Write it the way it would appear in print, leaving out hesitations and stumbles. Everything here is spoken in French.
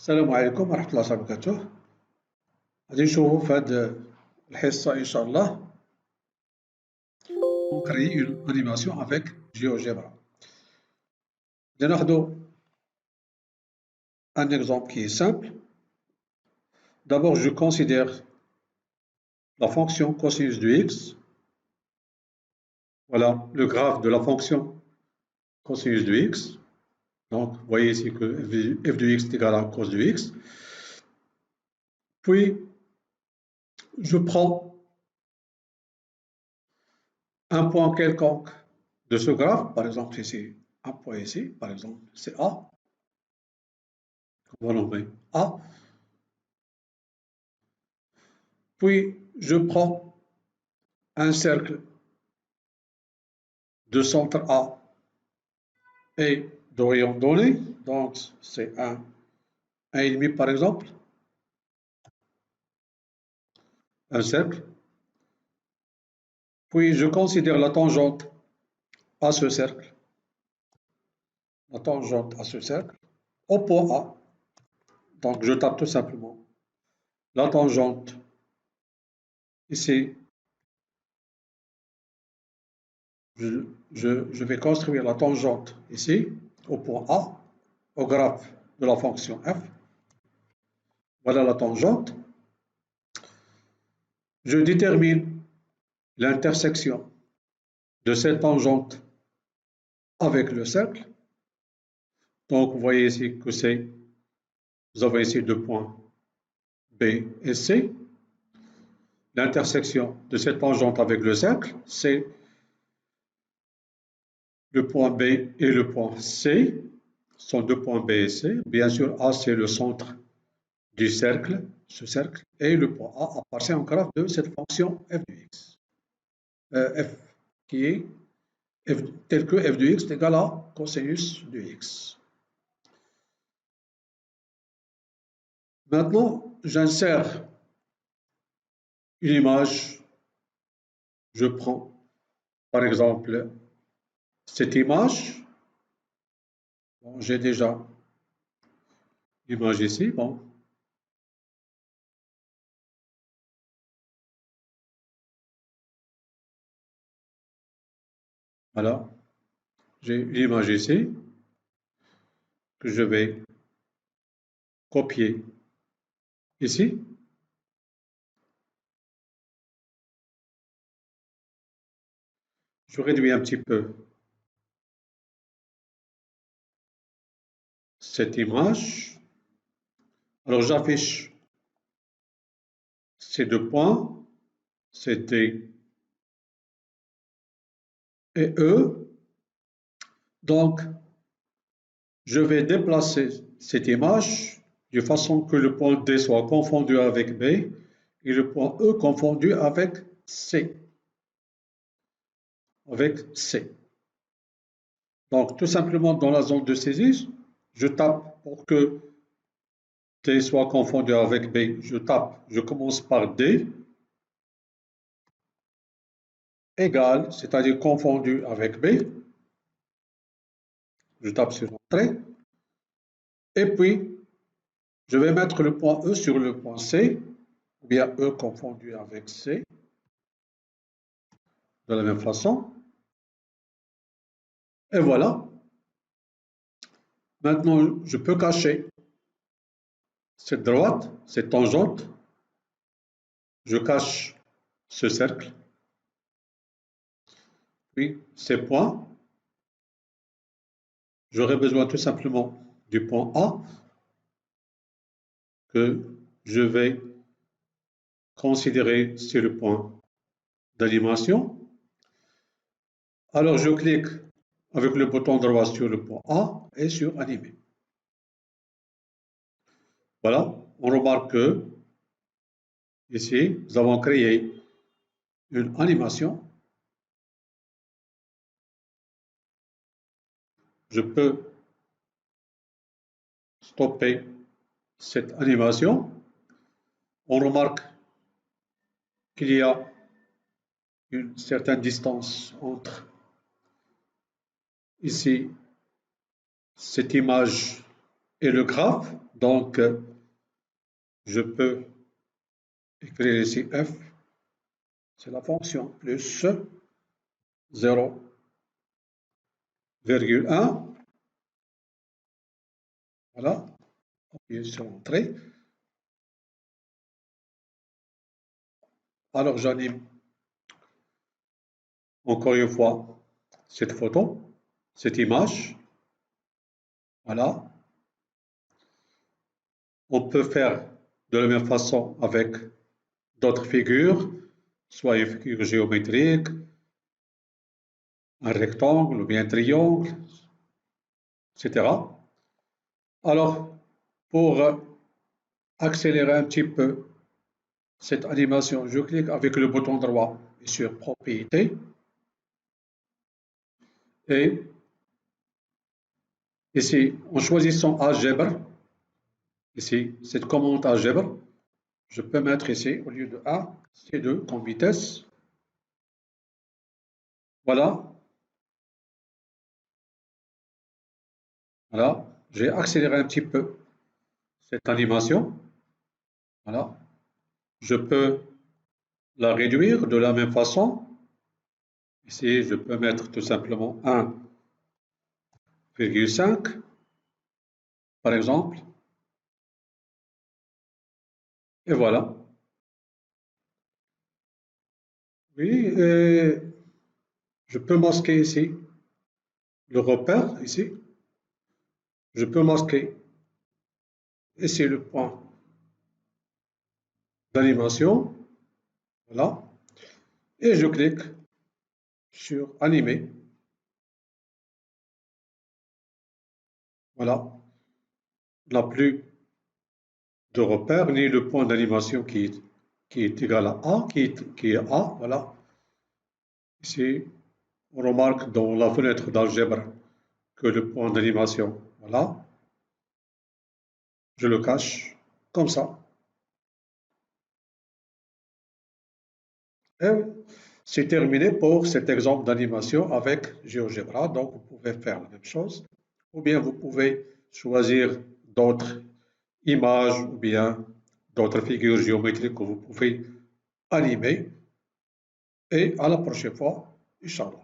السلام عليكم ورحمة الله وبركاته. غادي نشوفو في هاد الحصة إن شاء الله on crée une animation avec GeoGebra. غادي ناخدو un exemple qui est simple. D'abord, je considère la fonction cosinus de x. Voilà le graphe de la fonction cosinus de x. Donc, vous voyez ici que f de x est égal à cos de x. Puis, je prends un point quelconque de ce graphe, par exemple ici, un point ici, par exemple c'est A, on va nommer A. Puis, je prends un cercle de centre A et de rayon donné, donc c'est 1,5 par exemple, un cercle. Puis, je considère la tangente à ce cercle, la tangente à ce cercle, au point A. Donc, je tape tout simplement la tangente ici. Je vais construire la tangente ici, au point A, au graphe de la fonction f. Voilà la tangente. Je détermine l'intersection de cette tangente avec le cercle. Donc, vous voyez ici que c'est, vous avez ici deux points B et C. L'intersection de cette tangente avec le cercle, c'est le point B et le point C, sont deux points B et C. Bien sûr, A, c'est le centre du cercle, ce cercle, et le point A appartient au graphe de cette fonction f de x. F qui est tel que f de x est égal à cosinus de x. Maintenant, j'insère une image. Je prends par exemple cette image. Bon, j'ai déjà l'image ici. Bon. Voilà. J'ai l'image ici que je vais copier ici. Je réduis un petit peu cette image. Alors j'affiche ces deux points, c'est D et E. Donc, je vais déplacer cette image de façon que le point D soit confondu avec B et le point E confondu avec C. Donc, tout simplement, dans la zone de saisie, je tape pour que D soit confondu avec B. Je commence par D égale, c'est-à-dire confondu avec B. Je tape sur Entrée. Et puis, je vais mettre le point E sur le point C, ou bien E confondu avec C, de la même façon. Et voilà. Maintenant, je peux cacher cette droite, cette tangente. Je cache ce cercle. Puis, ces points. J'aurai besoin tout simplement du point A que je vais considérer c'est le point d'animation. Alors, je clique avec le bouton droit sur le point A et sur Animer. Voilà, on remarque que ici, nous avons créé une animation. Je peux stopper cette animation. On remarque qu'il y a une certaine distance entre ici cette image et le graphe. Donc, je peux écrire ici f, c'est la fonction, plus 0,1. Voilà, appuyez sur Entrée. Alors, j'anime encore une fois cette photo, cette image. Voilà. On peut faire de la même façon avec d'autres figures, soit une figure géométrique, un rectangle ou bien un triangle, etc. Alors, pour accélérer un petit peu cette animation, je clique avec le bouton droit sur Propriétés et ici, en choisissant Algèbre, ici, cette commande Algèbre, je peux mettre ici, au lieu de A, C2 comme vitesse. Voilà. Voilà. J'ai accéléré un petit peu cette animation. Voilà. Je peux la réduire de la même façon. Ici, je peux mettre tout simplement 1,5 par exemple. Et voilà. Oui, et je peux masquer ici le repère, ici. Je peux masquer ici le point d'animation. Voilà. Et je clique sur Animer. Voilà. Il n'y a plus de repère ni le point d'animation qui est égal à A, qui est A. Voilà. Ici, on remarque dans la fenêtre d'algèbre que le point d'animation, voilà, je le cache comme ça. Et c'est terminé pour cet exemple d'animation avec GeoGebra. Donc, vous pouvez faire la même chose. Ou bien vous pouvez choisir d'autres images ou bien d'autres figures géométriques que vous pouvez animer. Et à la prochaine fois, Inch'Allah.